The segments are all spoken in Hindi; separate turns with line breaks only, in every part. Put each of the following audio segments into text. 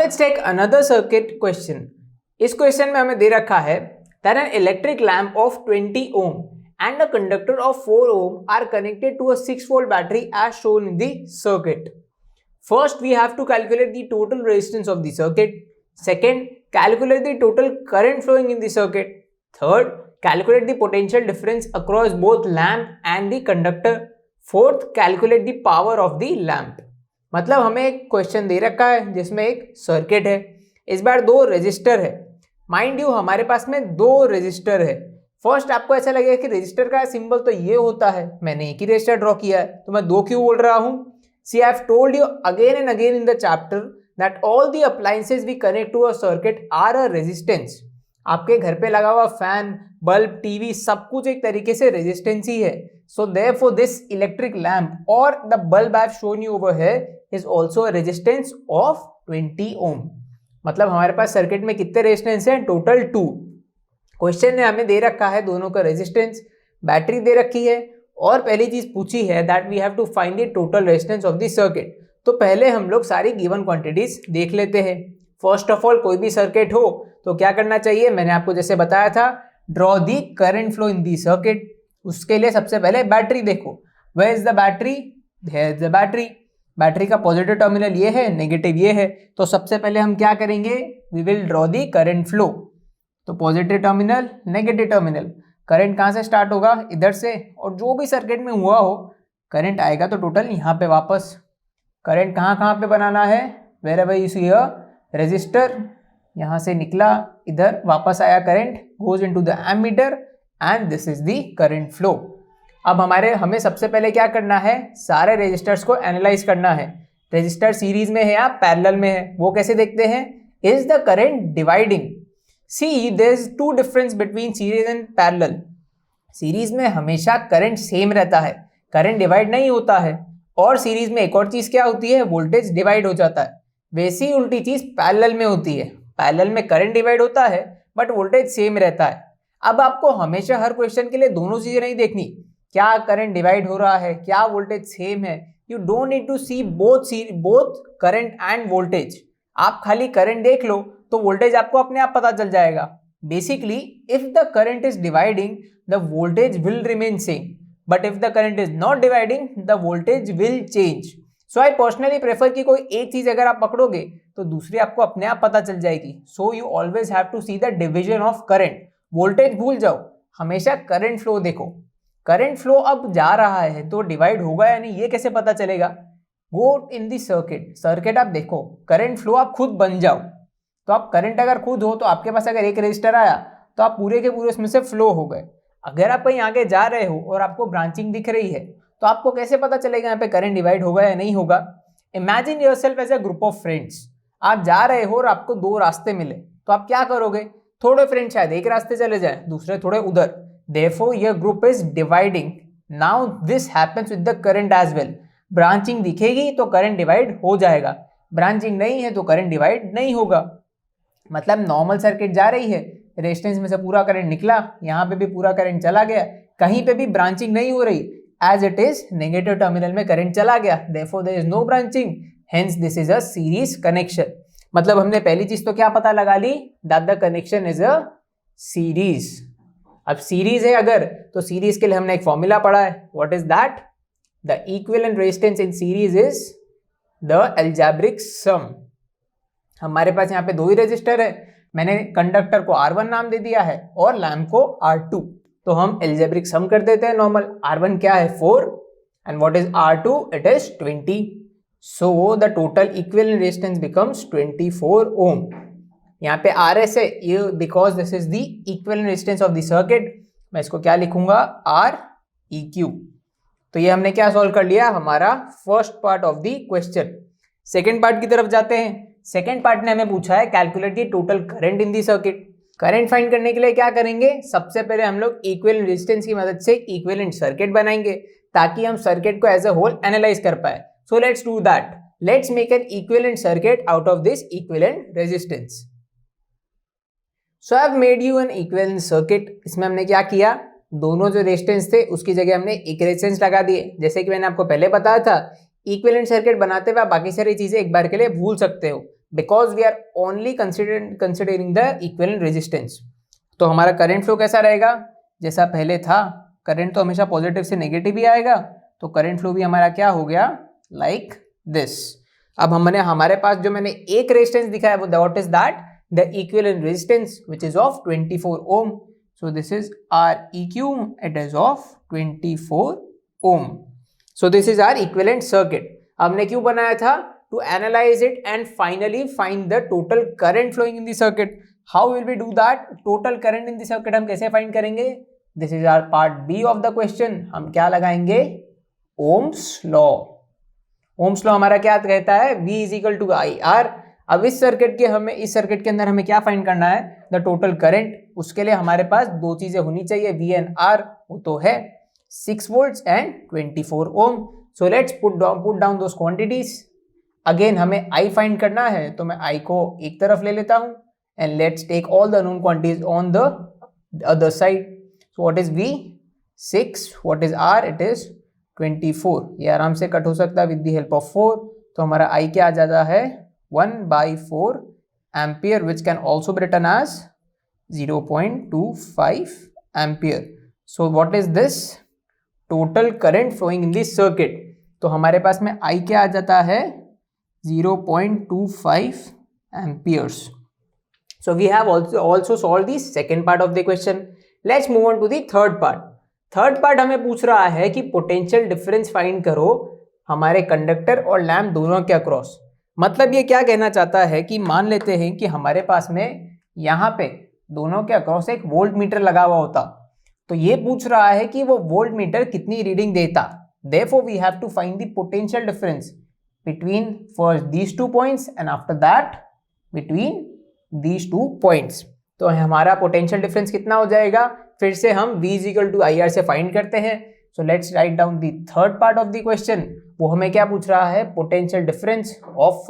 Let's take another circuit question. इस क्वेश्चन में हमें दे रखा है that an electric lamp of 20 ohm and a conductor of 4 ohm are connected to a 6-volt battery as shown in the circuit. First, we have to calculate the total resistance of the circuit. Second, calculate the total current flowing in the circuit. Third, calculate the potential difference across both lamp and the conductor. Fourth, calculate the power of the lamp. मतलब हमें एक क्वेश्चन दे रखा है जिसमें एक सर्किट है, इस बार दो रेजिस्टर है। माइंड यू हमारे पास में दो रेजिस्टर है। फर्स्ट आपको ऐसा लगेगा कि रेजिस्टर का सिंबल तो ये होता है, मैंने एक ही रेजिस्टर ड्रॉ किया है तो मैं दो क्यों बोल रहा हूं। See I have told you again and again in the chapter that all the appliances we connect to a circuit are a resistance. आपके घर पे लगा हुआ फैन, बल्ब, टीवी सब कुछ एक तरीके से रेजिस्टेंस ही है। So therefore this electric lamp और the bulb I have shown you over here is also a resistance of 20 ohm. मतलब हमारे पास सर्किट में कितने रेजिस्टेंस हैं? टोटल 2। क्वेश्चन ने हमें दे रखा है दोनों का रेजिस्टेंस, बैटरी दे रखी है और पहली चीज पूछी है that we have to find the total resistance of the circuit. तो पहले हम लोग सारी गिवन क्वांटिटीज देख लेते हैं। फर्स्ट ऑफ ऑल कोई भी सर्किट हो तो क्या करना चाहिए, मैंने आपको जैसे बताया था, draw the current flow in the circuit. उसके लिए सबसे पहले बैटरी देखो, where is the battery, here is the battery. Battery का पॉजिटिव टर्मिनल ये है, नेगेटिव ये है, तो सबसे पहले हम क्या करेंगे, we will draw the current flow. तो positive terminal, negative terminal, current कहाँ से स्टार्ट होगा, इधर से, और जो भी सर्किट में हुआ हो करंट आएगा तो टोटल यहाँ पे वापस। करंट कहाँ कहाँ पे बनाना है, wherever you see a resistor, यहाँ से निकला इधर वापस आया, current goes into the ammeter and this is the current flow. अब हमें सबसे पहले क्या करना है, सारे रेजिस्टर्स को एनालाइज करना है। रेजिस्टर सीरीज में है या पैरेलल में है, वो कैसे देखते हैं, is the current dividing. See there is two difference between series and parallel. Series में हमेशा करंट सेम रहता है, करंट डिवाइड नहीं होता है, और सीरीज में एक और चीज क्या होती है, वोल्टेज डिवाइड हो जाता है। वैसी उल्टी चीज पैरेलल में होती है, पैरेलल में करंट डिवाइड होता है बट वोल्टेज सेम रहता है। अब आपको हमेशा हर क्वेश्चन के लिए दोनों चीजें नहीं देखनी, क्या करंट डिवाइड हो रहा है, क्या वोल्टेज सेम है। You don't need to see both current and voltage. आप खाली करंट देख लो तो वोल्टेज आपको अपने आप पता चल जाएगा। Basically if the current is dividing the voltage will remain same, but if the current is not dividing the voltage will change. So I personally prefer कि कोई एक चीज अगर आप पकड़ोगे तो दूसरी आपको अपने आप पता चल जाएगी। So you always have to see the division of current. Voltage भूल जाओ, हमेशा करंट फ्लो देखो। करंट फ्लो अब जा रहा है तो डिवाइड होगा या नहीं ये कैसे पता चलेगा, गो इन दी सर्किट आप देखो, करंट फ्लो आप खुद बन जाओ। तो आप करंट अगर खुद हो तो आपके पास अगर एक रजिस्टर आया तो आप पूरे के पूरे उसमें से फ्लो हो गए। अगर आप कहीं आगे जा रहे हो और आपको ब्रांचिंग दिख रही है तो आपको कैसे पता चलेगा यहाँ पे करंट डिवाइड होगा या नहीं होगा। Imagine yourself as a group of friends. आप जा रहे हो और आपको दो रास्ते मिले तो आप क्या करोगे, थोड़े फ्रेंड शायद एक रास्ते चले जाए, दूसरे थोड़े उधर, therefore your group is dividing. Now this happens with the current as well. Branching दिखेगी तो करंट डिवाइड हो जाएगा, ब्रांचिंग नहीं है तो करंट डिवाइड नहीं होगा। मतलब नॉर्मल सर्किट जा रही है, रेजिस्टेंस में से पूरा करंट निकला, यहाँ पे भी पूरा करंट चला गया, कहीं पे भी ब्रांचिंग नहीं हो रही, as it is negative terminal में करंट चला गया, therefore there is no branching, hence this is a series connection. मतलब हमने पहली चीज तो क्या पता लगा ली, that the connection is a series. अब सीरीज है अगर तो सीरीज के लिए हमने एक फॉर्मूला पढ़ा है, what is that, the equivalent resistance in series is the algebraic sum. हमारे पास यहाँ पे दो ही रेजिस्टर है, मैंने कंडक्टर को R1 नाम दे दिया है और लैम्प को R2, तो हम अलजेब्रिक सम कर देते हैं नॉर्मल। R1 क्या है 4 and what is R2, it is 20। So the total equivalent resistance becomes 24 ओम। यहाँ पे RS है ये because this is the equivalent resistance of the circuit, मैं इसको क्या लिखूंगा, REQ। तो ये हमने क्या सॉल्व कर लिया, हमारा first part of the question. Second part की तरफ जाते हैं। सेकंड पार्ट ने हमें पूछा है calculate the total current in the circuit. Current find करने के लिए क्या करेंगे, सबसे पहले हम लोग इक्विवेलेंट रेजिस्टेंस की मदद से इक्विवेलेंट सर्किट बनाएंगे ताकि हम सर्किट को एज अ होल एनालाइज कर पाए। So let's do that, let's make an equivalent circuit out of this equivalent resistance. So I have made you N equivalent circuit. इसमें हमने क्या किया, दोनों जो रेजिस्टेंस थे उसकी जगह हमने एक रेजिस्टेंस लगा दिए। जैसे कि मैंने आपको पहले बताया था, इक्विवेलेंट सर्किट बनाते हुए आप बाकी सारी चीजें एक बार के लिए भूल सकते हो। Because we are only considering the equivalent resistance. तो हमारा करंट फ्लो कैसा रहेगा, जैसा पहले था, करंट तो हमेशा पॉजिटिव से नेगेटिव ही आएगा, तो करंट फ्लो भी हमारा क्या हो गया, लाइक दिस। अब हमारे पास जो मैंने एक रेजिस्टेंस दिखाया वो what is that, the equivalent resistance which is of 24 ohm. So this is our EQ, it is of 24 ohm. So this is our equivalent circuit. हमने क्यों बनाया था, to analyse it and finally find the total current flowing in the circuit. How will we do that, total current in the circuit हम कैसे फाइंड करेंगे, this is our part B of the question. हम क्या लगाएंगे, ओम्स लॉ। ओम्स लॉ हमारा क्या कहता है, V is equal to IR। अब इस सर्किट के अंदर हमें क्या फाइंड करना है, द टोटल करंट। उसके लिए हमारे पास दो चीजें होनी चाहिए, V एंड R, वो तो है 6 volts and 24 ohm. So let's put down those quantities. Again हमें I फाइंड करना है, तो मैं I को एक तरफ ले लेता हूं and let's take all the known quantities on the other side. So what is V, 6, what is R, it is 24। ये आराम से कट हो सकता है विद द हेल्प ऑफ 4। तो हमारा I क्या आ जाता है, 1/4 ampere, which can also be written as 0.25 ampere. So what is this, total current flowing in this circuit. तो हमारे पास में I क्या आ जाता है, 0.25 amperes. So we have also solved the second part of the question. Let's move on to the third part. Third part हमें पूछ रहा है कि पोटेंशियल डिफरेंस फाइंड करो हमारे कंडक्टर और लैम्प दोनों के अक्रॉस। मतलब ये क्या कहना चाहता है कि मान लेते हैं कि हमारे पास में यहाँ पे दोनों के अक्रॉस एक वोल्ट मीटर लगा हुआ होता, तो ये पूछ रहा है कि वो वोल्ट मीटर कितनी रीडिंग देता। Therefore we have to find the potential difference between first these 2 points and after that between these 2 points। तो हमारा पोटेंशियल डिफरेंस कितना हो जाएगा, फिर से हम V is equal to IR से फाइंड करते हैं। So let's write down the third part of the question. वो हमें क्या पूछ रहा है, potential difference of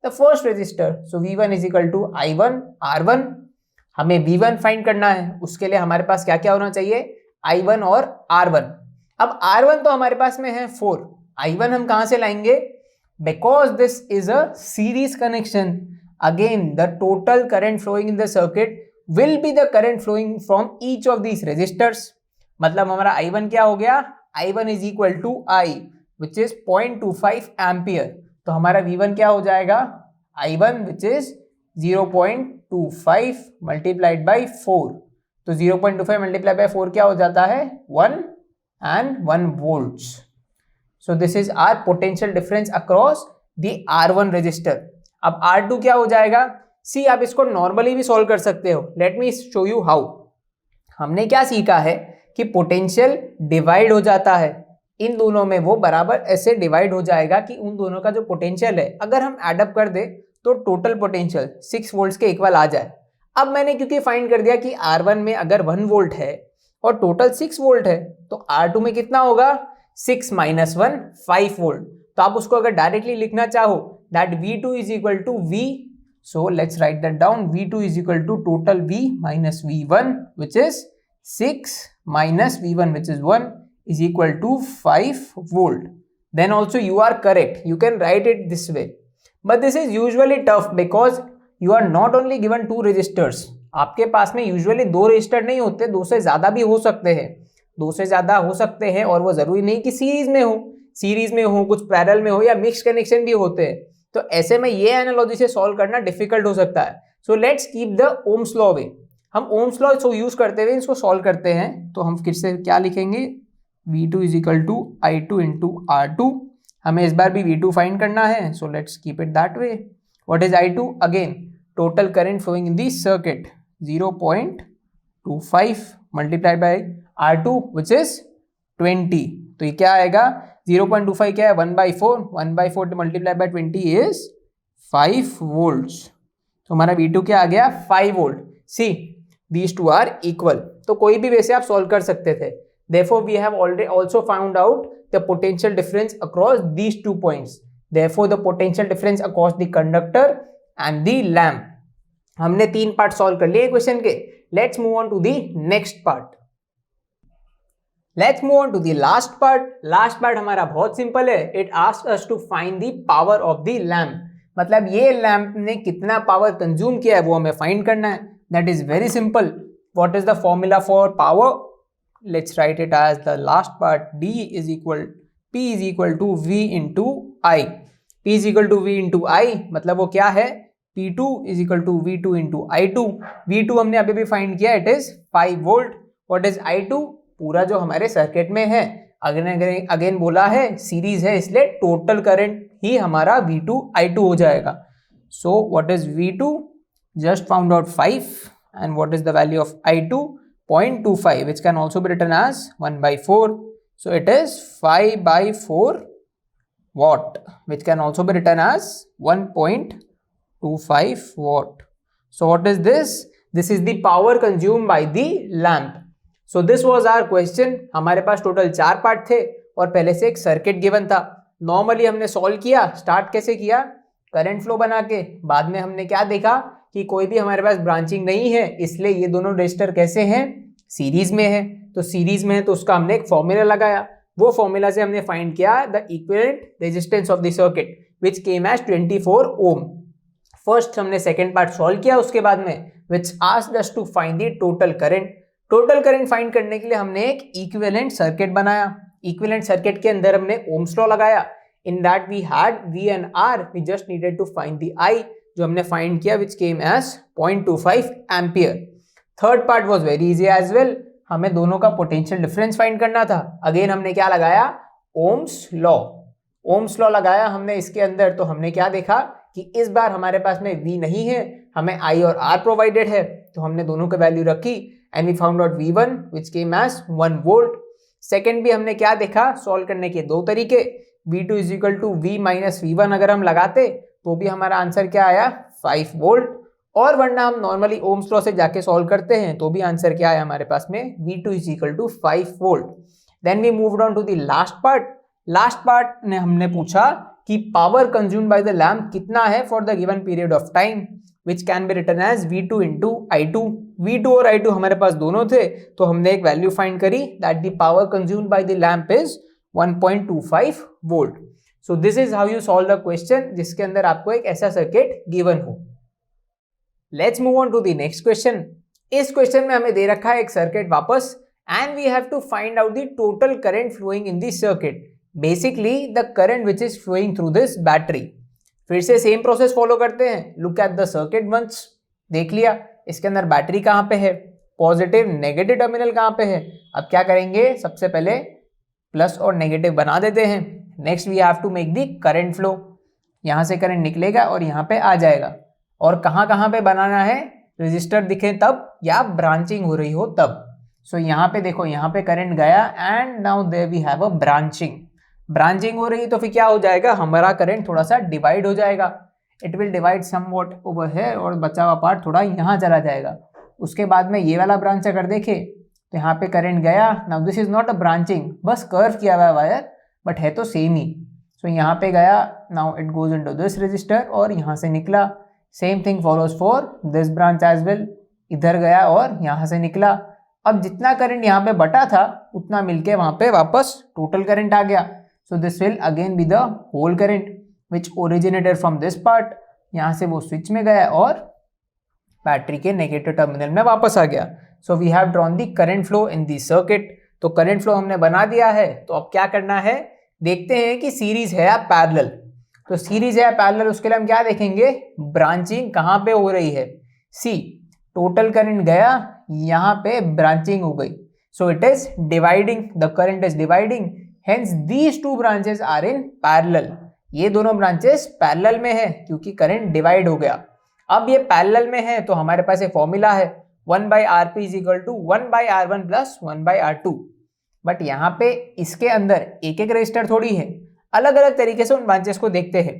the first resistor. So V1 is equal to I1 R1। हमें V1 फाइंड करना है, उसके लिए हमारे पास क्या क्या होना चाहिए, I1 और R1। अब R1 तो हमारे पास में है 4, I1 हम कहां से लाएंगे, because this is a series connection. Again, the total current flowing in the circuit will be the current flowing from each of these resistors। मतलब हमारा I1 क्या हो गया, I1 is equal to I which is 0.25 ampere. तो हमारा V1 क्या हो जाएगा, I1 which is 0.25 multiplied by 4। तो 0.25 multiplied by 4 क्या हो जाता है, 1 volts। So this is our potential difference across the R1 resistor। अब R2 क्या हो जाएगा, सी आप इसको नॉर्मली भी सॉल्व कर सकते हो। Let me show you how. हमने क्या सीखा है कि पोटेंशियल डिवाइड हो जाता है, इन दोनों में वो बराबर ऐसे डिवाइड हो जाएगा कि उन दोनों का जो पोटेंशियल है अगर हम एडअप कर दे तो टोटल पोटेंशियल 6 वोल्ट्स के इक्वल आ जाए। अब मैंने क्योंकि फाइंड कर दिया कि R1 में अगर 1 वोल्ट है और टोटल 6 वोल्ट है, तो R2 में कितना होगा, 6 - 1 5 वोल्ट। तो आप उसको अगर डायरेक्टली लिखना चाहो that V2 is equal to V, so let's write that down। V2 is equal to total V minus V1 which is 6 minus V1 which is 1 is equal to 5 volt। Then also you are correct, you can write it this way, but this is usually tough because you are not only given 2 resistors। आपके पास में usually 2 रजिस्टर नहीं होते, 2 से ज्यादा भी हो सकते हैं, 2 से ज्यादा हो सकते हैं, और वो जरूरी नहीं कि सीरीज में हो, कुछ पैरेलल में हो या मिक्स कनेक्शन भी होते हैं। तो ऐसे में ये एनालॉजी से सॉल्व करना डिफिकल्ट हो सकता है। So let's keep the Ohm's law way. हम ओम्स लॉ यूज करते हुए इसको सॉल्व करते हैं। तो हम फिर से क्या लिखेंगे, V2 is equal to I2 into R2। हमें इस बार भी V2 फाइंड करना है, so let's keep it that way. What is I2, again total current flowing in this circuit 0.25 multiply by R2 which is 20। तो ये क्या आएगा, 0.25 क्या है, 1/4, 1/4 मल्टीप्लाई बाय 20 इज 5 वोल्ट्स। तो हमारा V2 क्या आ गया, 5 volt. See these two are equal. तो कोई भी वैसे आप सॉल्व कर सकते थे। Therefore we have already also found out the potential difference across these 2 points। Therefore the potential difference across the conductor and the lamp। हमने 3 पार्ट सॉल्व कर लिए क्वेश्चन के। Let's move on to the next part। Let's move on to the last part। Last part हमारा बहुत सिंपल है। It asks us to find the power of the lamp। मतलब ये लैंप ने कितना पावर कंज्यूम किया है वो हमें फाइंड करना है. That is very simple. What is the formula for power? Let's write it as the last part. P is equal to V into I. P is equal to V into I मतलब वो क्या है? P2 is equal to V2 into I2. V2 हमने अभी भी फाइंड किया, it is 5 volt. What is I2? पूरा जो हमारे सर्किट में है. अगेन बोला है सीरीज है इसलिए टोटल करंट ही हमारा V2 I2 हो जाएगा. सो what is V2? Just found out 5. And what is the value of I2? 0.25 which can also be written as 1/4. So it is 5/4 watt which can also be written as 1.25 watt. So what is this? This is the power consumed by the lamp. So this was our question. हमारे पास टोटल 4 पार्ट थे और पहले से एक सर्किट गिवन था. नॉर्मली हमने सॉल्व किया. स्टार्ट कैसे किया? करंट फ्लो बना के. बाद में हमने क्या देखा कि कोई भी हमारे पास ब्रांचिंग नहीं है, इसलिए ये दोनों रेजिस्टर कैसे हैं? सीरीज में है. तो सीरीज में है तो उसका हमने एक फॉर्मूला लगाया. वो फॉर्मूला से हमने फाइंड किया the equivalent resistance of the circuit which came as 24 ohm. First हमने सेकंड पार्ट सॉल्व किया. उसके बाद में which asked us to find the total current. Total current find करने के लिए हमने एक इक्विवेलेंट सर्किट बनाया. इक्विवेलेंट सर्किट के अंदर हमने ओम्स लॉ लगाया. In that we had V and R. We just needed to find the I जो हमने फाइंड किया which came as 0.25 ampere. Third part was very easy as well. हमें दोनों का पोटेंशियल डिफरेंस फाइंड करना था. अगेन हमने क्या लगाया? Ohm's law. ओम्स लॉ लगाया हमने इसके अंदर. तो हमने क्या देखा कि इस बार हमारे पास में V नहीं है, हमें I और R प्रोवाइडेड है. तो हमने दोनों की वैल्यू रखी and we found out V1 which came as 1 volt. Second भी हमने क्या देखा सॉल्व करने के दो तरीके. V2 is equal to V minus V1 अगर हम लगाते तो भी हमारा आंसर क्या आया? 5 वोल्ट. और वरना हम नॉर्मली ओम्स लॉ से जाके सॉल्व करते हैं तो भी आंसर क्या आया हमारे पास में? V2 is equal to 5 volt. Then we moved on to the last part. Last part ने हमने पूछा कि power consumed by the lamp कितना है for the given period of time which can be written as V2 into I2. V2 और I2 हमारे पास दोनों थे तो हमने एक वैल्यू फाइंड करी that the power consumed by the lamp is 1.25 volt. So this is how you solve the question जिसके अंदर आपको एक ऐसा सर्किट गिवन हो. Let's move on to the next question. इस क्वेश्चन में हमें दे रखा है एक सर्किट वापस and we have to find out the total current flowing in the circuit. Basically the current which is flowing through this battery. फिर से सेम प्रोसेस फॉलो करते हैं. Look at the circuit once. देख लिया इसके अंदर बैटरी कहाँ पे है, पॉजिटिव नेगेटिव टर्मिनल कहाँ पे है. अब क्या करेंगे? सबसे पहले प्लस और नेगेटिव बना देते हैं. Next we have to make the current flow. यहाँ से करंट निकलेगा और यहाँ पे आ जाएगा. और कहाँ पे बनाना है? रजिस्टर दिखे तब या ब्रांचिंग हो रही हो तब. सो यहाँ पे देखो, यहाँ पे करंट गया and now there we have a branching. Branching हो रही तो फिर क्या हो जाएगा? हमारा करंट थोड़ा सा डिवाइड हो जाएगा. It will divide somewhat over here और बचा हुआ पार्ट थोड़ा यहाँ चला जाएगा. उसके बाद में ये वाला ब्रांच अगर देखे तो यहाँ पे करंट गया. Now this is not a branching, बस कर्व किया हुआ है वायर बट है तो सेम ही. सो यहाँ पे गया. Now it goes into this resistor और यहाँ से निकला. Same thing follows for this branch as well. इधर गया और यहाँ से निकला. अब जितना करंट यहाँ पे बटा था उतना मिलके वहाँ पे वापस टोटल करंट आ गया. So this will again be the whole current which originated from this part. यहाँ से वो स्विच में गया और बैटरी के नेगेटिव टर्मिनल में वापस आ गया. So we have drawn the current flow in the circuit. तो करंट फ्लो हमने बना दिया है. तो अब क्या करना है? देखते हैं कि सीरीज है या पैरेलल. तो सीरीज है या पैरेलल उसके लिए हम क्या देखेंगे? ब्रांचिंग कहाँ पे हो रही है. सी टोटल करंट गया, यहाँ पे ब्रांचिंग हो गई. So it is dividing. The current is dividing. Hence these two branches are in parallel. ये दोनों ब्रांचेस पैरेलल में है क्योंकि करंट डिवाइड हो गया. अब ये पैरेलल में है तो हमारे पास एक फॉर्मूला है 1/Rp is equal to 1/R1 plus 1/R2. But यहाँ पे इसके अंदर एक एक रजिस्टर थोड़ी है, अलग अलग तरीके से उन ब्रांचेस को देखते हैं.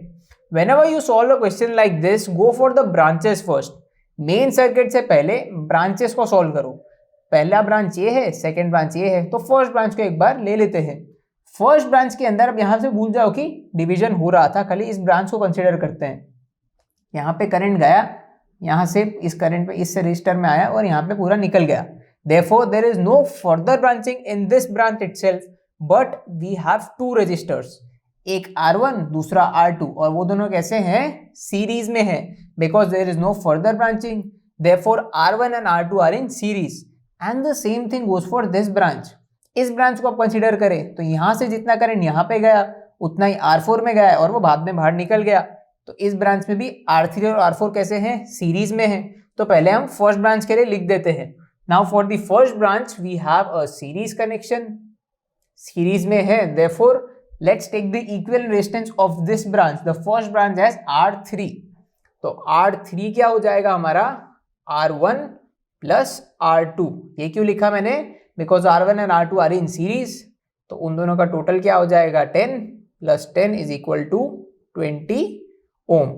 Whenever you solve a question like this, go for the branches first. Main circuit से पहले ब्रांचेस को सॉल्व करो. पहला ब्रांच ये है, सेकेंड ब्रांच ये है, तो फर्स्ट ब्रांच को एक बार ले लेते हैं. फर्स्ट ब्रांच के अंदर अब यहाँ से भूल जाओ कि डिवीजन हो रहा था, खाली इस ब्रांच को कंसीडर करते हैं. यहाँ पे करंट गया, यहाँ से इस करंट पे इस रजिस्टर में आया और यहाँ पे पूरा निकल गया. Therefore, there is no further branching in this branch itself, but we have two registers. एक R1 दूसरा R2, और वो दोनों कैसे हैं, सीरीज में है, because there is no further branching, therefore R1 and R2 are in series. And the same thing goes for this branch. इस ब्रांच को आप कंसीडर करें तो यहां से जितना करंट यहाँ पे गया उतना ही R4 में गया और वो बाद में बाहर निकल गया। तो इस ब्रांच में भी R3 और R4 कैसे हैं, सीरीज में है। तो पहले हम फर्स्ट ब्रांच के लिए लिख देते हैं। Now for the first branch we have a series connection, series में है, therefore let's take the equivalent resistance of this branch. The first branch has R3, तो R3 क्या हो जाएगा हमारा, R1 प्लस R2। ये क्यों लिखा मैंने, because R1 and R2 are in series, तो उन दोनों का टोटल क्या हो जाएगा, 10 plus 10 is equal to 20 ohm.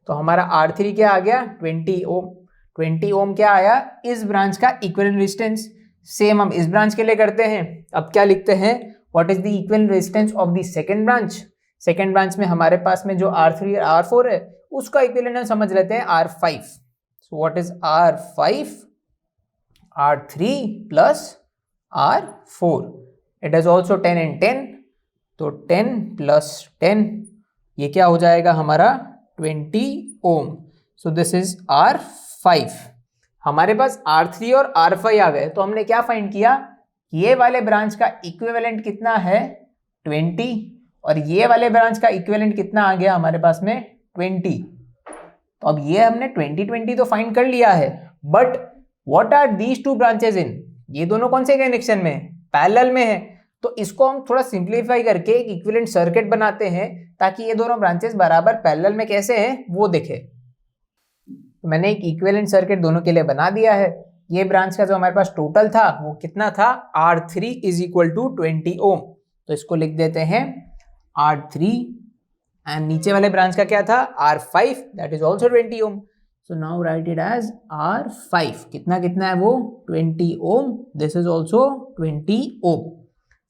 तो हमारा R3 क्या आ गया, 20 ओम। 20 ओम क्या आया, इस ब्रांच का इक्विवेलेंट रेजिस्टेंस। सेम हम इस ब्रांच के लिए करते हैं। अब क्या लिखते हैं, what is the equivalent resistance of the second branch. Second branch में हमारे पास में जो R3 और R4 है उसका इक्विवेलेंट हम समझ लेते हैं R5। So what is R5, R3 plus R4, it is also 10 and 10, तो 10 प्लस 10 ये क्या हो जाएगा हमारा 20 ohm. So this is R5। हमारे पास R3 और R5 आ गए, तो हमने क्या फाइंड किया, ये वाले ब्रांच का इक्विवेलेंट कितना है 20, और ये वाले ब्रांच का इक्विवेलेंट कितना आ गया हमारे पास में 20। तो अब ये हमने 20 तो फाइंड कर लिया है, but what are these two branches in, ये दोनों कौन से कनेक्शन में, पैरेलल में है। तो इसको हम थोड़ा सिंप्लीफाई करके एक इक्विवेलेंट सर्किट बनाते हैं ताकि ये दोनों ब्रांचेस बराबर पैरेलल में कैसे हैं वो देखे। तो मैंने एक इक्विवेलेंट सर्किट दोनों के लिए बना दिया है। ये ब्रांच का जो हमारे पास टोटल था वो कितना था, R3 is equal to 20 ohm. तो इसको लिख देते हैं R3, एंड नीचे वाले ब्रांच का क्या था R5, that is also 20 ohm. So now write it as R5, कितना कितना है वो 20 ohm, this is also 20 ohm.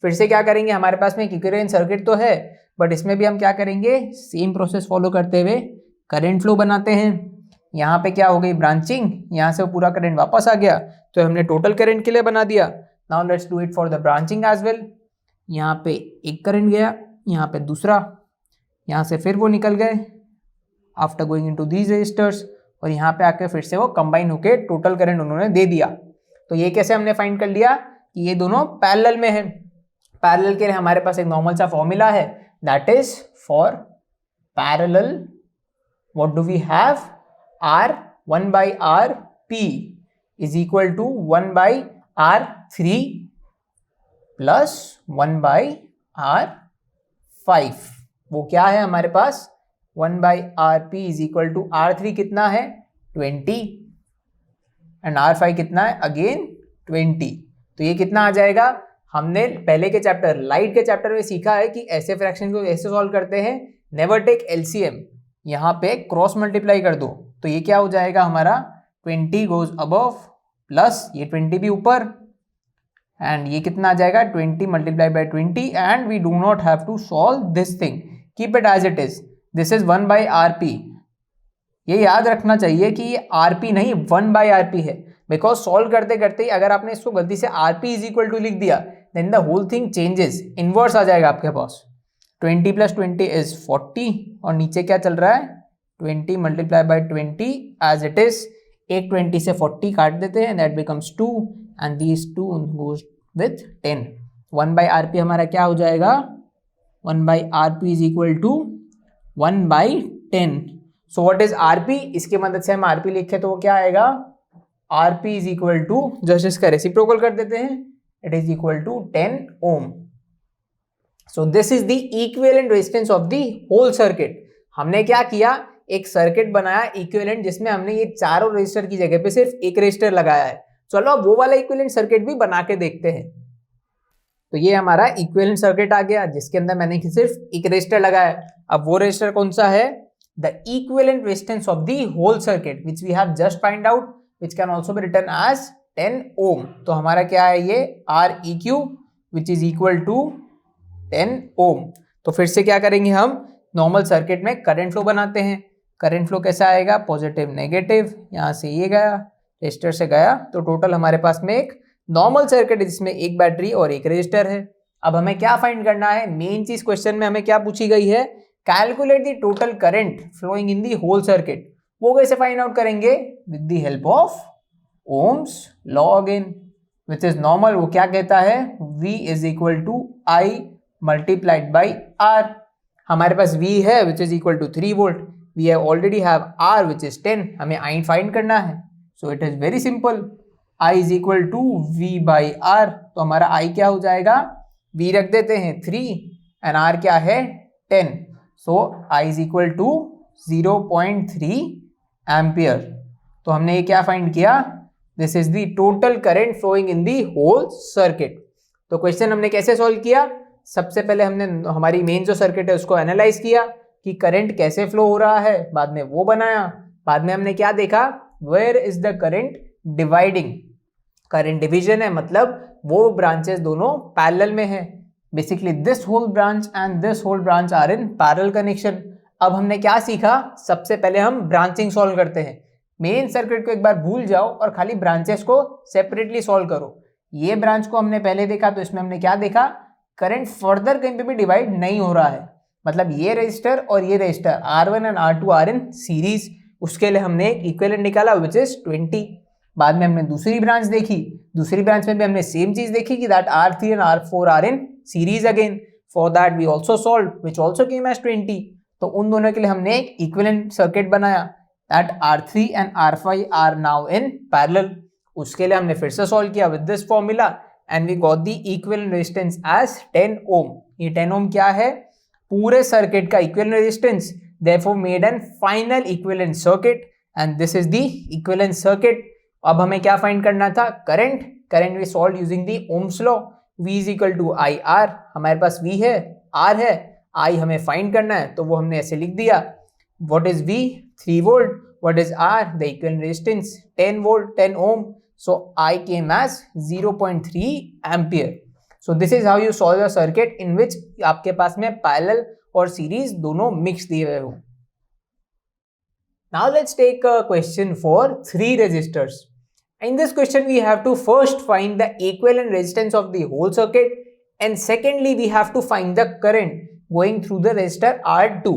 फिर से क्या करेंगे, हमारे पास में एक इक्विवेलेंट सर्किट तो है, बट इसमें भी हम क्या करेंगे, सेम प्रोसेस फॉलो करते हुए करंट फ्लो बनाते हैं। यहाँ पे क्या हो गई ब्रांचिंग, यहाँ से वो पूरा करंट वापस आ गया, तो हमने टोटल करंट के लिए बना दिया। Now let's do it for the branching as well. यहाँ पे एक करंट गया, यहाँ पे दूसरा, यहाँ से फिर वो निकल गए after going into these resistors, और यहाँ पे आके फिर से वो कंबाइन होके टोटल करंट उन्होंने दे दिया। तो ये कैसे हमने फाइंड कर लिया कि ये दोनों पैरेलल में है। पैरेलल के लिए हमारे पास एक नॉर्मल सा फॉर्मूला है, that is for parallel what do we have, R1 by RP is equal to 1 by R3 plus 1 by R5। वो क्या है हमारे पास, 1 by RP is equal to R3 कितना है 20 एंड R5 कितना है अगेन 20। तो ये कितना आ जाएगा, हमने पहले के चैप्टर लाइट के चैप्टर में सीखा है कि ऐसे फ्रैक्शन को ऐसे सॉल्व करते हैं, नेवर टेक LCM, यहाँ पे क्रॉस मल्टीप्लाई कर दो। तो ये क्या हो जाएगा हमारा 20 गोज अबव प्लस ये 20 भी ऊपर, एंड ये कितना आ जाएगा 20 multiply by 20, and we do not have to solve this thing, keep it as it is. This is 1 by RP। ये याद रखना चाहिए कि ये RP नहीं 1 बाई RP है, बिकॉज सॉल्व करते करते ही अगर आपने इसको गलती से RP इज इक्वल टू लिख दिया then the whole thing changes, inverse आ जाएगा आपके पास। 20 प्लस 20 इज 40, और नीचे क्या चल रहा है 20 multiply by 20 as it is. एक 20 से 40 काट देते हैं, that becomes 2, and these 2 goes with 10। 1 by RP हमारा क्या हो जाएगा, 1 by RP is equal to 1 by 10। So what is RP, इसकी मदद से हम RP लिखे तो वो क्या आएगा, RP is equal to, just इसका रेसिप्रोकल कर देते हैं, it is equal to 10 ohm. So this is the equivalent resistance of the whole circuit. हमने क्या किया, एक सर्किट बनाया इक्विवेलेंट, जिसमें हमने ये चारों रेजिस्टर की जगह पे सिर्फ एक रेजिस्टर लगाया है। चलो अब वो वाला इक्विवेलेंट सर्किट भी बना के देखते हैं। तो ये हमारा इक्विवेलेंट सर्किट आ गया, जिसके अंदर मैंने सिर्फ एक रेजिस्टर लगाया। अब वो रेजिस्टर कौन सा है, the equivalent resistance of the whole circuit which we have just find out, which can also be written as 10 ohm. तो हमारा क्या है ये Req which is equal to 10 ohm. तो फिर से क्या करेंगे, हम नॉर्मल सर्किट में करंट फ्लो बनाते हैं। करंट फ्लो कैसा आएगा, पॉजिटिव नेगेटिव, यहाँ से ये गया रेजिस्टर से गया, तो टोटल हमारे पास में एक नॉर्मल सर्किट है जिसमें एक बैटरी और एक रेजिस्टर है। अब हमें क्या फाइंड करना है, मेन चीज क्वेश्चन में हमें क्या पूछी गई है, calculate the total current flowing in the whole circuit. वो कैसे फाइंड आउट करेंगे, with the help of ohm's law again, which is normal. वो क्या कहता है, V is equal to I multiplied by R। हमारे पास V है which is equal to 3 volt, we already have R which is 10, हमें I फाइंड करना है। So it is very simple, I is equal to V by R। तो हमारा I क्या हो जाएगा, V रख देते हैं 3 एंड R क्या है 10। So I is equal to 0.3 ampere. तो हमने ये क्या फाइंड किया, this is the total current flowing in the whole circuit. तो क्वेश्चन हमने कैसे सॉल्व किया, सबसे पहले हमने हमारी मेन जो सर्किट है उसको एनालाइज किया कि करंट कैसे फ्लो हो रहा है, बाद में वो बनाया। बाद में हमने क्या देखा, where is the current dividing, current division है, मतलब वो ब्रांचेस दोनों पैरेलल में है। Basically this whole branch and this whole branch are in parallel connection. अब हमने क्या सीखा, सबसे पहले हम ब्रांचिंग सॉल्व करते हैं। मेन सर्किट को एक बार भूल जाओ और खाली ब्रांचेस को सेपरेटली सॉल्व करो। ये ब्रांच को हमने पहले देखा तो इसमें हमने क्या देखा, करंट फर्दर कहीं पे भी डिवाइड नहीं हो रहा है, मतलब ये रजिस्टर और ये resistor R1 and R2 are in series. उसके लिए हमने एक इक्विवेलेंट निकाला विच इज 20। बाद में हमने दूसरी ब्रांच देखी, दूसरी ब्रांच में भी हमने सेम चीज देखी कि that R3 and R4 are in series again. For that we also solve which also came as 20। तो उन दोनों के लिए हमने एक इक्विवेलेंट सर्किट बनाया, that R3 and R5 are now in parallel. उसके लिए हमने फिर से सॉल्व किया with this formula and we got the equivalent resistance as 10 ohm. ये 10 ओम क्या है, पूरे सर्किट का equivalent resistance, therefore made an final equivalent circuit and this is the equivalent circuit। अब हमें क्या फाइंड करना था, current. Current we solve using the Ohm's law, V is equal to I R. हमारे पास V है, R है, I हमें फाइंड करना है तो वो हमने ऐसे लिख दिया, what is V 3 volt, what is R the equivalent resistance 10 volt 10 ohm. So I came as 0.3 ampere. So this is how you solve a circuit in which आपके पास में पैरेलल और सीरीज दोनों मिक्स दिए हुए हो। Now let's take a question for 3 resistors. In this question we have to first find the equivalent resistance of the whole circuit and secondly we have to find the current going through the resistor R2।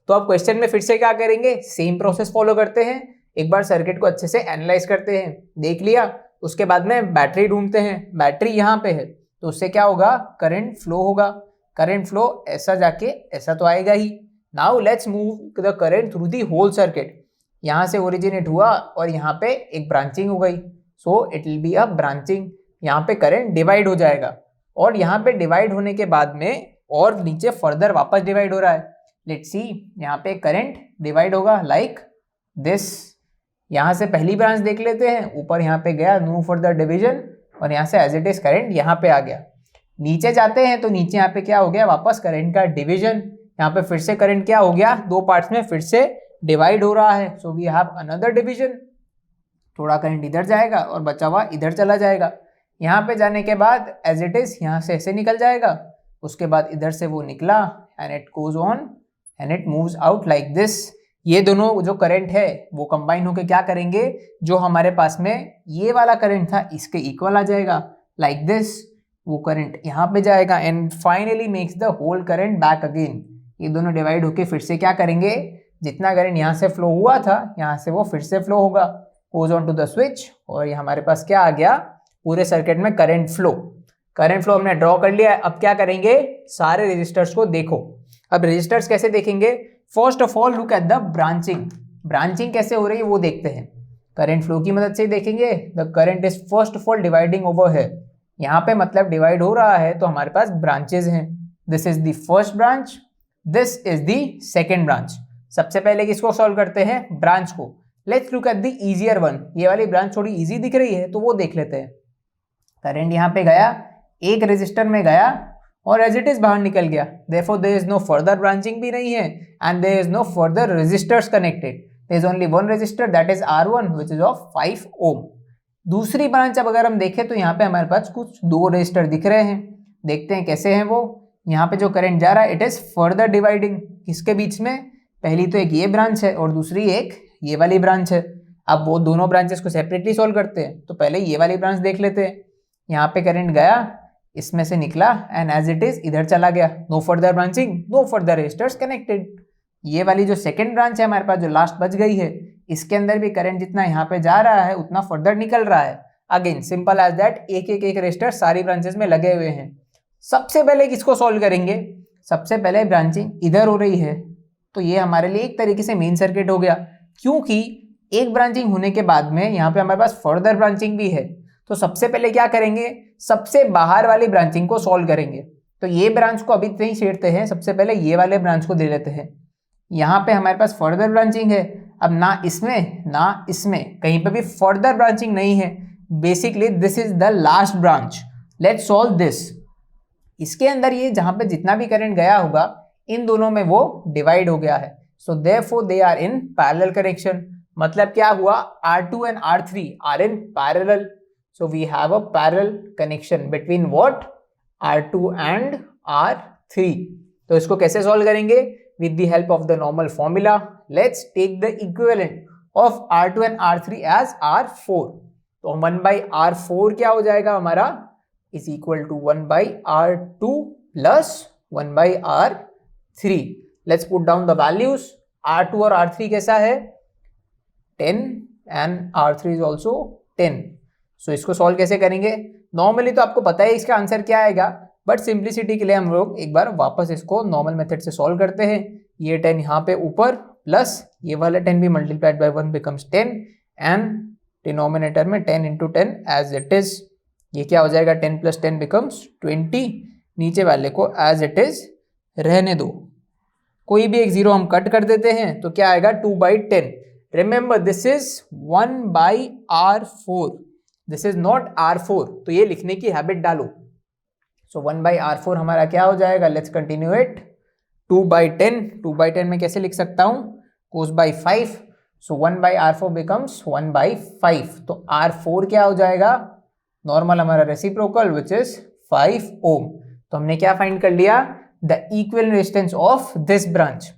तो अब क्वेश्चन में फिर से क्या करेंगे, सेम प्रोसेस फॉलो करते हैं। एक बार सर्किट को अच्छे से एनालाइज करते हैं, देख लिया, उसके बाद में बैटरी ढूंढते हैं। बैटरी यहाँ पे है तो उससे क्या होगा, करंट फ्लो होगा। करंट फ्लो ऐसा जाके ऐसा तो आएगा ही। Now let's move the current through the whole circuit. यहाँ से ओरिजिनेट हुआ और यहाँ पे एक ब्रांचिंग हो गई, so it will be a branching. यहाँ पे करंट डिवाइड हो जाएगा और यहाँ पे डिवाइड होने के बाद में और नीचे फर्दर वापस डिवाइड हो रहा है। लेट्स सी, यहाँ पे करंट डिवाइड होगा लाइक दिस। यहाँ से पहली ब्रांच देख लेते हैं, ऊपर यहाँ पे गया, नो फर्दर डिवीजन, और यहाँ से एज इट इज करंट यहाँ पे आ गया। नीचे जाते हैं तो नीचे यहाँ पे क्या हो गया, वापस करंट का डिवीजन। यहाँ पे फिर से करंट क्या हो गया, दो पार्ट्स में फिर से डिवाइड हो रहा है, so we have another division. थोड़ा करंट इधर जाएगा और बचा हुआ इधर चला जाएगा। यहाँ पे जाने के बाद एज इट इज यहाँ से ऐसे निकल जाएगा, उसके बाद इधर से वो निकला and it goes on and it moves out like this. ये दोनों जो करंट है वो कंबाइन होकर क्या करेंगे, जो हमारे पास में ये वाला करंट था इसके इक्वल आ जाएगा लाइक दिस। वो करंट यहाँ पे जाएगा and finally makes the whole current back again. ये दोनों डिवाइड होके फिर से क्या करेंगे, जितना करंट यहाँ से फ्लो हुआ था यहाँ से वो फिर से फ्लो होगा, goes on to the switch, और ये हमारे पास क्या आ गया, पूरे सर्किट में करंट फ्लो। करंट फ्लो हमने ड्रॉ कर लिया। अब क्या करेंगे, सारे रेजिस्टर्स को देखो। अब रेजिस्टर्स कैसे देखेंगे, first of all look at the branching. Branching कैसे हो रही है वो देखते हैं, करंट फ्लो की मदद से ही देखेंगे। The current is first of all dividing over है, यहाँ पे मतलब डिवाइड हो रहा है तो हमारे पास ब्रांचेज हैं। This is the first branch, this is the second branch. सबसे पहले किसको सॉल्व करते हैं, ब्रांच को। Let's look at the easier one. ये वाली ब्रांच थोड़ी इजी दिख रही है तो वो देख लेते हैं। करंट यहाँ पे गया, एक रेजिस्टर में गया और एज इट इज बाहर निकल गया। Therefore there is no further branching भी नहीं है and there is no further resistors connected. There is only one resistor that is R1 which is of 5 ohm. दूसरी ब्रांच अब अगर हम देखें तो यहाँ पे हमारे पास कुछ दो रेजिस्टर दिख रहे हैं, देखते हैं कैसे हैं वो। यहाँ पे जो करंट जा रहा है इट इज फर्दर डिवाइडिंग, किसके बीच में, पहली तो एक ये ब्रांच है और दूसरी एक ये वाली ब्रांच है। अब वो दोनों ब्रांचेस को सेपरेटली सॉल्व करते हैं, तो पहले ये वाली ब्रांच देख लेते हैं। यहाँ पे करंट गया, इसमें से निकला एंड एज इट इज इधर चला गया, no further branching, no further resistors connected. ये वाली जो सेकंड ब्रांच है हमारे पास जो लास्ट बच गई है, इसके अंदर भी करंट जितना यहाँ पे जा रहा है उतना फर्दर निकल रहा है। अगेन सिंपल एज दैट, एक रेजिस्टर सारी ब्रांचेस में लगे हुए हैं। सबसे पहले किसको सॉल्व करेंगे, सबसे पहले ब्रांचिंग इधर हो रही है, तो ये हमारे लिए एक तरीके से मेन सर्किट हो गया, क्योंकि एक ब्रांचिंग होने के बाद में यहाँ पे हमारे पास फर्दर ब्रांचिंग भी है। तो सबसे पहले क्या करेंगे, सबसे बाहर वाली ब्रांचिंग को सॉल्व करेंगे। तो ये ब्रांच को अभी नहीं छेड़ते हैं, सबसे पहले ये वाले ब्रांच को दे लेते हैं। यहाँ पे हमारे पास फर्दर ब्रांचिंग है, अब ना इसमें ना इसमें कहीं पे भी फर्दर ब्रांचिंग नहीं है। Basically this is the last branch, let's solve this. इसके अंदर ये जहां पे जितना भी करंट गया होगा इन दोनों में वो डिवाइड हो गया है, so therefore they are in parallel connection. मतलब क्या हुआ, R2 and R3 are in parallel, so we have a parallel connection between what, R2 and R3। तो इसको कैसे सॉल्व करेंगे, with the help of the normal formula. Let's take the equivalent of R2 and R3 as R4। तो 1/R4 क्या हो जाएगा हमारा, is equal to 1/R2 plus 1/R3. Let's put down the values. R2 और R3 कैसा है, 10 and R3 is also 10. So इसको सॉल्व कैसे करेंगे, नॉर्मली तो आपको पता है इसका आंसर क्या आएगा, बट सिंप्लिसिटी के लिए हम लोग एक बार वापस इसको नॉर्मल मेथड से सॉल्व करते हैं। ये 10 यहाँ पे ऊपर प्लस ये वाला 10 भी multiplied by 1 becomes 10 and denominator में 10 into 10 एज इट इज। ये क्या हो जाएगा, 10 + 10 बिकम्स 20। नीचे वाले को एज इट इज रहने दो, कोई भी एक जीरो हम कट कर देते हैं तो क्या आएगा 2/10। Remember this is 1/R4, this is not R4, तो ये लिखने की हैबिट डालो। सो 1/R4 हमारा क्या हो जाएगा, लेट्स कंटिन्यू इट, 2/10। 2/10 में कैसे लिख सकता हूँ, goes by 5, so 1/R4 becomes 1/5। तो R4 क्या हो जाएगा, नॉर्मल हमारा रेसिप्रोकल विच इज 5 ओम। तो हमने क्या फाइंड कर लिया, the equivalent resistance of this branch.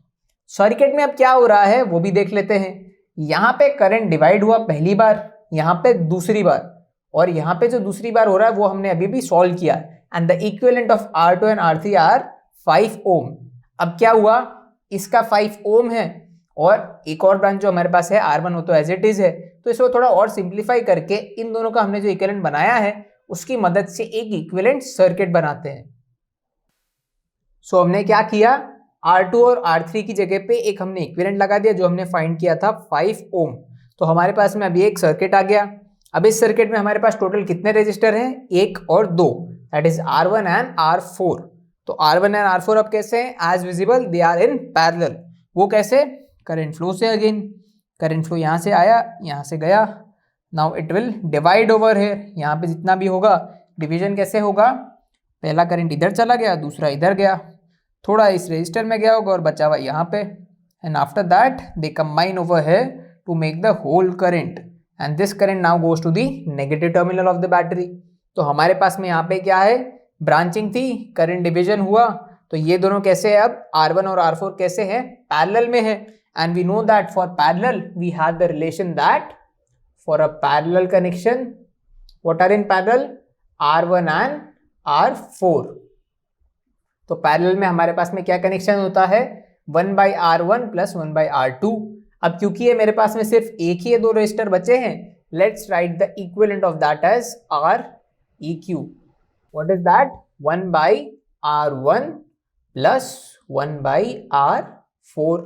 Circuit में अब क्या हो रहा है वो भी देख लेते हैं। यहाँ पे करंट डिवाइड हुआ पहली बार, यहाँ पे दूसरी बार, और यहाँ पे जो दूसरी बार हो रहा है वो हमने अभी भी सॉल्व किया, and the equivalent of R2 and R3 are 5 ohm. अब क्या हुआ, इसका 5 ओम है और एक और ब्रांच जो हमारे पास है R1 वो तो एज इट इज है, तो इसको थोड़ा और सिंप्लीफाई करके इन दोनों का हमने जो इक्विवेलेंट बनाया है उसकी मदद से एक इक्विवेलेंट सर्किट बनाते हैं। सो हमने क्या किया, R2 और R3 की जगह पे एक हमने इक्विवेलेंट लगा दिया जो हमने फाइंड किया था 5 ओम। तो हमारे पास में अभी एक सर्किट आ गया। अब इस सर्किट में हमारे पास टोटल कितने रेजिस्टर हैं, 1 और 2, that is R1 and R4। तो R1 एंड R4 अब कैसे हैं, as visible they are in parallel. वो कैसे, करंट फ्लो से। अगेन करंट फ्लो यहाँ से आया यहाँ से गया, now it will divide over here. यहाँ पे जितना भी होगा डिवीजन कैसे होगा, पहला करंट इधर चला गया, दूसरा इधर गया, थोड़ा इस रेजिस्टर में गया होगा और बचा हुआ यहाँ पे, and after that they combine over here to make the whole current, and this current now goes to the negative terminal of the battery. तो हमारे पास में यहाँ पे क्या है, ब्रांचिंग थी, करंट डिवीजन हुआ, तो ये दोनों कैसे है, अब R1 और R4 कैसे है, पैरेलल में है। And we know that for parallel we have the relation that for a parallel connection, what are in parallel, R1 and R4। तो पैरेलल में हमारे पास में क्या कनेक्शन होता है, 1/R1 plus 1/R2। अब क्योंकि ये मेरे पास में सिर्फ एक ही दो रजिस्टर बचे हैं, let's write the equivalent of that as REQ। What is that, 1/R1 plus 1/R4।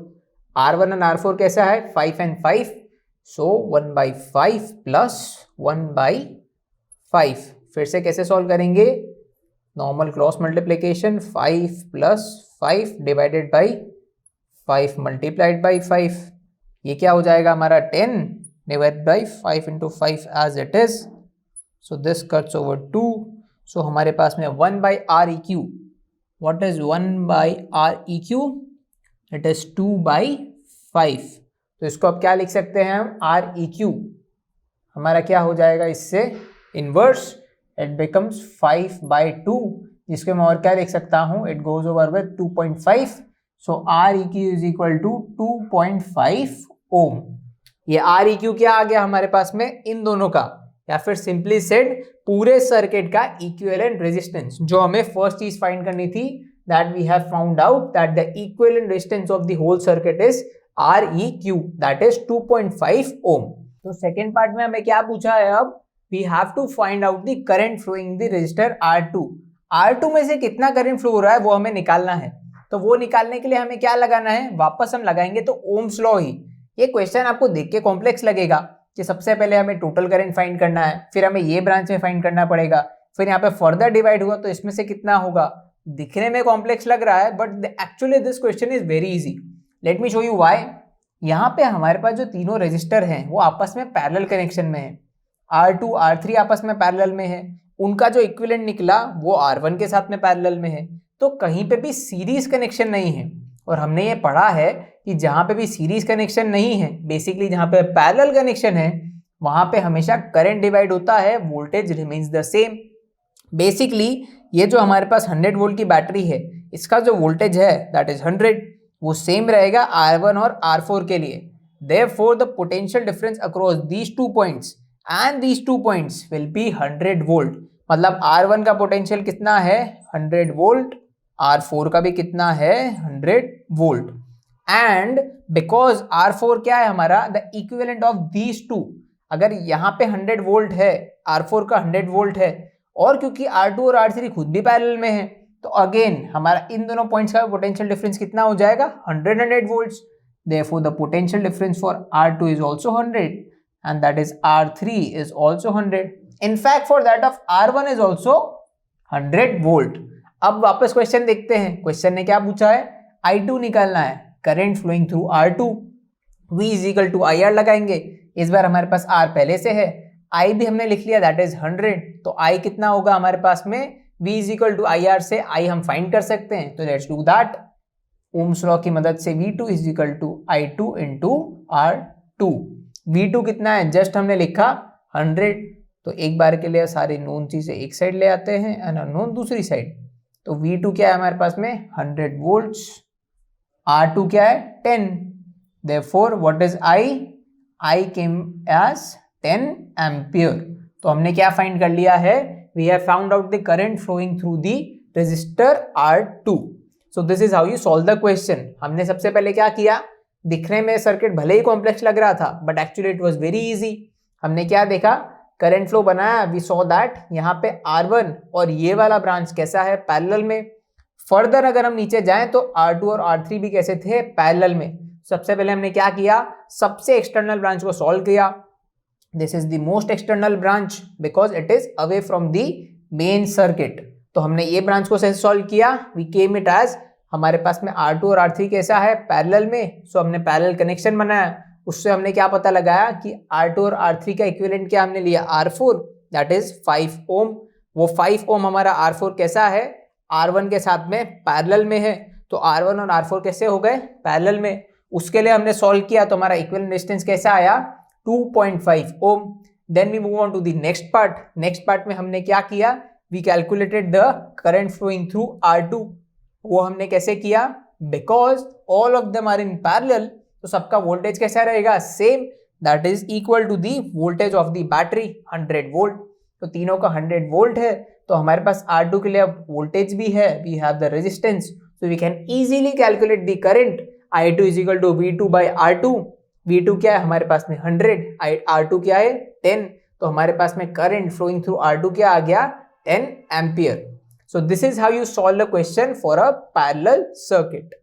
R1 and R4 कैसा है, 5 and 5, so 1/5 plus 1/5। फिर से कैसे सॉल्व करेंगे, normal cross multiplication, 5 plus 5 divided by 5 multiplied by 5। ये क्या हो जाएगा हमारा, 10 divide by 5 into 5 as it is, so this cuts over 2। So हमारे पास में 1/REQ, what is 1/REQ, it is 2/5। तो इसको अब क्या लिख सकते हैं हम, REQ हमारा क्या हो जाएगा इससे इनवर्स, इट बिकम्स 5/2, जिसको मैं और क्या लिख सकता हूँ, it goes over with 2.5। So REQ is equal to 2.5 ohm. ये REQ क्या आ गया हमारे पास में, इन दोनों का या फिर सिंपली सेड पूरे सर्किट का इक्विवेलेंट रेजिस्टेंस। जो हमें फर्स्ट चीज फाइंड करनी थी, that we have found out that the equivalent resistance of the whole circuit is Req, that is 2.5 ohm. तो सेकेंड पार्ट में हमें क्या पूछा है, अब we have to find out the current flowing the register R2। R2 में से कितना करंट फ्लो हो रहा है वो हमें निकालना है। तो वो निकालने के लिए हमें क्या लगाना है, वापस हम लगाएंगे तो ओम्स लॉ ही। ये क्वेश्चन आपको देख के कॉम्प्लेक्स लगेगा कि सबसे पहले हमें टोटल करंट फाइंड करना है, फिर हमें ये ब्रांच में फाइंड करना पड़ेगा, फिर यहाँ पे फर्दर डिवाइड हुआ तो इसमें से कितना होगा। दिखने में कॉम्प्लेक्स लग रहा है but actually this question is very easy. Let me show you why. यहाँ पे हमारे पास जो तीनों रजिस्टर हैं वो आपस में पैरेलल कनेक्शन में है। R2 R3 आपस में पैरेलल में है, उनका जो इक्विवेलेंट निकला वो R1 के साथ में पैरेलल में है। तो कहीं पे भी सीरीज कनेक्शन नहीं है। और हमने ये पढ़ा है कि जहाँ पे भी सीरीज कनेक्शन नहीं है, बेसिकली जहाँ पे पैरेलल कनेक्शन है, वहाँ पे हमेशा करंट डिवाइड होता है, voltage remains the same. Basically ये जो हमारे पास 100 वोल्ट की बैटरी है, इसका जो वोल्टेज है दैट इज 100, वो सेम रहेगा R1 और R4 के लिए। Therefore the potential difference across these two points and these two points will be 100 volt. मतलब R1 का पोटेंशियल कितना है 100 वोल्ट, R4 का भी कितना है 100 वोल्ट। एंड बिकॉज R4 क्या है हमारा, the equivalent of these two. अगर यहाँ पे 100 वोल्ट है, R4 का 100 वोल्ट है, और क्योंकि R2 और R3 खुद भी पैरेलल में है, तो अगेन हमारा इन दोनों पॉइंट्स का पोटेंशियल डिफरेंस कितना हो जाएगा 100 volts. Therefore the potential difference for R2 is also 100 and that is R3 is also 100. In fact for that of R1 is also 100 volt. अब वापस क्वेश्चन देखते हैं। क्वेश्चन ने क्या पूछा है, I2 निकालना है, current flowing through R2, V is equal to IR लगाएंगे। इस बार हमारे पास R पहले से है, I भी हमने लिख लिया दैट इज 100, तो I कितना होगा हमारे पास में, V is equal to IR से I हम फाइंड कर सकते हैं। तो let's do that. Ohm's law की मदद से V2 is equal to I2 into R2। V2 कितना है, जस्ट हमने लिखा 100। तो एक बार के लिए सारी नोन चीजें एक साइड ले आते हैं एंड अननोन दूसरी साइड। तो V2 क्या है हमारे पास में 100 वोल्ट्स, R2 क्या है 10। Therefore what is I came as 10 ampere. तो हमने क्या फाइंड कर लिया है, we have found out the current flowing through the resistor R2। So this is how you solve the question। हमने सबसे पहले क्या किया, दिखने में सर्किट भले ही कॉम्प्लेक्स लग रहा था but actually it was very easy. हमने क्या देखा, करंट फ्लो बनाया, वी सॉ दैट यहाँ पे R1 और ये वाला ब्रांच कैसा है पैरेलल में। फर्दर अगर हम नीचे जाएं तो R2 और R3 भी कैसे थे पैरेलल में। सबसे पहले हमने क्या किया, सबसे एक्सटर्नल ब्रांच को सॉल्व किया। This is the most external branch because it is away from the main circuit. तो हमने ये ब्रांच को कैसे सॉल्व किया, वी केम इट एज, हमारे पास में R2 और R3 कैसा है पैरेलल में, सो हमने पैरेलल कनेक्शन बनाया। उससे हमने क्या पता लगाया कि R2 और R3 का इक्विवेलेंट क्या हमने लिया R4, दैट इज 5 ओम। वो 5 ओम हमारा R4 कैसा है, R1 के साथ में पैरेलल में है। तो R1 और R4 कैसे हो गए पैरेलल में। उसके लिए हमने सॉल्व किया तो हमारा इक्विवेलेंट रेजिस्टेंस कैसा आया 2.5 ohm. Then we move on to the next part. Next part में हमने क्या किया, we calculated the current flowing through R2। वो हमने कैसे किया, because all of them are in parallel, तो सबका वोल्टेज कैसा रहेगा same, that is equal to the voltage of the battery 100 volt. तो तीनों का 100 वोल्ट है, तो हमारे पास R2 के लिए अब वोल्टेज भी है, we have the resistance, so we can easily calculate the current. I2 is equal to V2 by R2। V2 क्या है हमारे पास में 100, R2 क्या है 10, तो हमारे पास में करंट फ्लोइंग थ्रू R2 क्या आ गया 10 ampere. So this is how you solve the question for a parallel circuit.